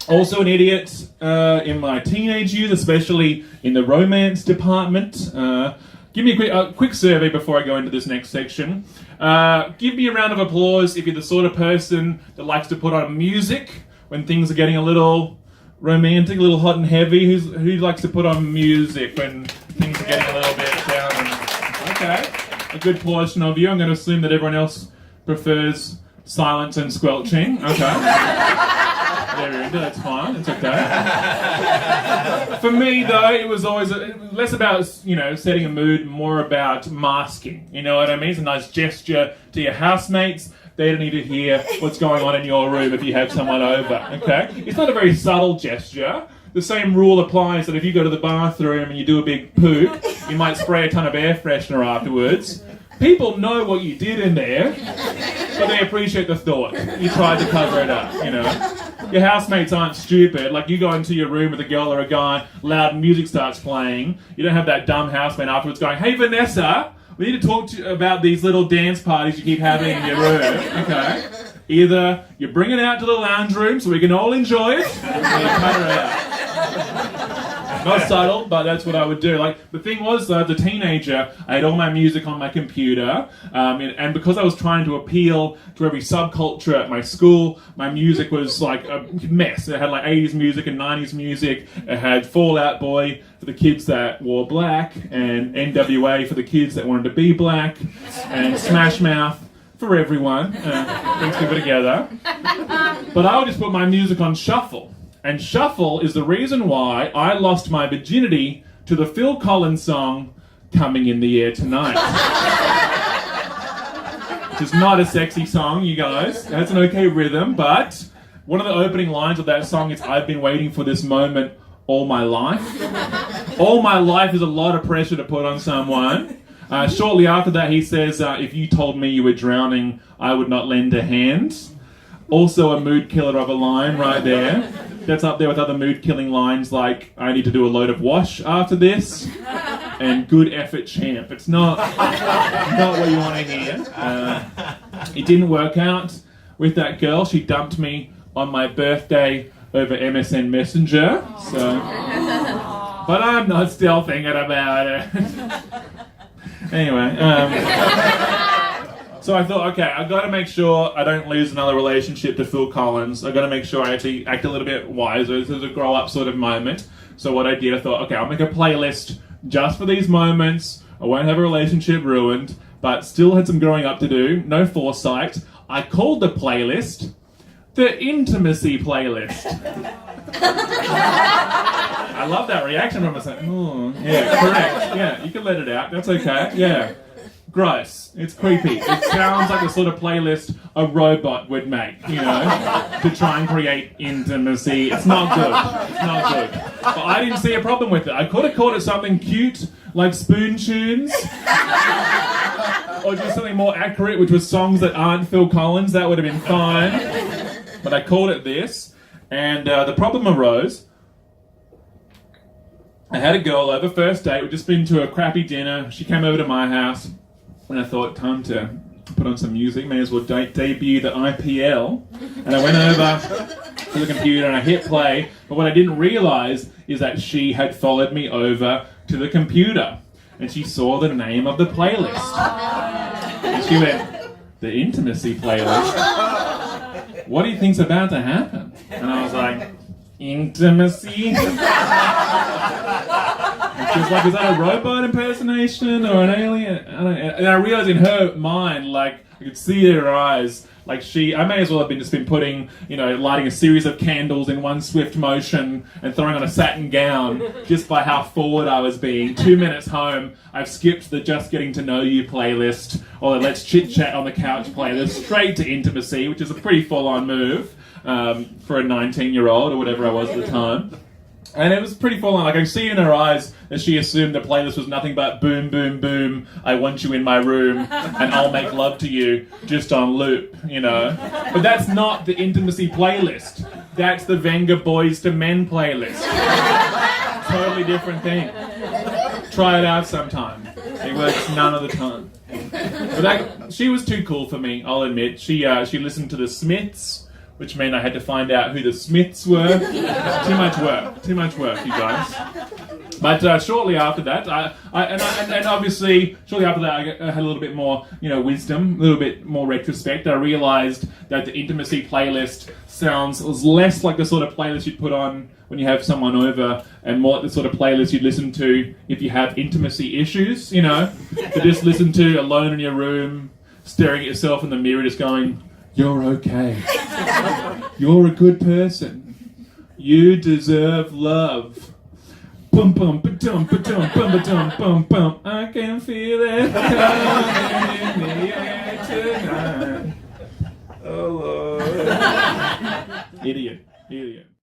Also an idiot in my teenage years, especially in the romance department. Give me a quick survey before I go into this next section. Give me a round of applause if you're the sort of person that likes to put on music when things are getting a little romantic, a little hot and heavy. Who likes to put on music when things are getting a little bit down? Okay, a good portion of you. I'm going to assume that everyone else prefers silence and squelching. Okay. That's fine. It's okay. For me, though, it was always less about setting a mood, more about masking. You know what I mean? It's a nice gesture to your housemates. They don't need to hear what's going on in your room if you have someone over. Okay? It's not a very subtle gesture. The same rule applies that if you go to the bathroom and you do a big poop, you might spray a ton of air freshener afterwards. People know what you did in there, but they appreciate the thought. You tried to cover it up, Your housemates aren't stupid. Like, you go into your room with a girl or a guy, loud music starts playing. You don't have that dumb housemate afterwards going, "Hey, Vanessa, we need to talk to you about these little dance parties you keep having in your room." Okay? Either you bring it out to the lounge room so we can all enjoy it, or you cut it out. Not subtle, but that's what I would do. Like, the thing was, though, as a teenager, I had all my music on my computer, and because I was trying to appeal to every subculture at my school, my music was like a mess. It had like 80s music and 90s music. It had Fall Out Boy for the kids that wore black, and NWA for the kids that wanted to be black, and Smash Mouth for everyone. Things keep it together. But I would just put my music on shuffle. And shuffle is the reason why I lost my virginity to the Phil Collins song, "Coming in the Air Tonight." Which is not a sexy song, you guys. That's an okay rhythm, but one of the opening lines of that song is, "I've been waiting for this moment all my life." All my life is a lot of pressure to put on someone. Shortly after that, he says, "If you told me you were drowning, I would not lend a hand." Also a mood killer of a line right there. That's up there with other mood-killing lines like, "I need to do a load of wash after this," and "good effort, champ." It's not what you want to hear. It didn't work out with that girl. She dumped me on my birthday over MSN Messenger. So, but I'm not still thinking about it. Anyway. So I thought, okay, I've got to make sure I don't lose another relationship to Phil Collins. I've got to make sure I actually act a little bit wiser. This is a grow-up sort of moment. So what I did, I thought, okay, I'll make a playlist just for these moments. I won't have a relationship ruined, but still had some growing up to do. No foresight. I called the playlist the Intimacy Playlist. I love that reaction from us. Like, oh, yeah, correct. Yeah, you can let it out. That's okay. Yeah. Gross. It's creepy. It sounds like the sort of playlist a robot would make, to try and create intimacy. It's not good. It's not good. But I didn't see a problem with it. I could have called it something cute, like Spoon Tunes, or just something more accurate, which was songs that aren't Phil Collins. That would have been fine. But I called it this, and the problem arose. I had a girl over, first date. We'd just been to a crappy dinner. She came over to my house. And I thought, time to put on some music, may as well debut the IPL. And I went over to the computer and I hit play, but what I didn't realise is that she had followed me over to the computer. And she saw the name of the playlist. And she went, "The Intimacy Playlist? What do you think's about to happen?" And I was like, "Intimacy?" She was like, "Is that a robot impersonation or an alien?" And I realized in her mind, like, I could see in her eyes, like I may as well have just been putting, lighting a series of candles in one swift motion and throwing on a satin gown just by how forward I was being. 2 minutes home, I've skipped the Just Getting to Know You playlist, or the Let's Chit Chat on the Couch playlist, straight to Intimacy, which is a pretty full-on move for a 19-year-old or whatever I was at the time. And it was pretty full on. Like, I could see in her eyes that she assumed the playlist was nothing but boom, boom, boom, I want you in my room, and I'll make love to you, just on loop, But that's not the Intimacy Playlist. That's the Venga Boys to Men playlist. Totally different thing. Try it out sometime. It works none of the time. But she was too cool for me, I'll admit. She listened to the Smiths, which meant I had to find out who the Smiths were. Too much work, you guys. But shortly after that, and obviously shortly after that, I had a little bit more, wisdom, a little bit more retrospect. I realised that the intimacy playlist was less like the sort of playlist you'd put on when you have someone over, and more like the sort of playlist you'd listen to if you have intimacy issues. To just listen to alone in your room, staring at yourself in the mirror, just going, "You're okay. You're a good person. You deserve love. Bum bum ba-dum ba-dum bum ba-dum bum bum. I can feel it coming in the air tonight." Oh Lord. Idiot.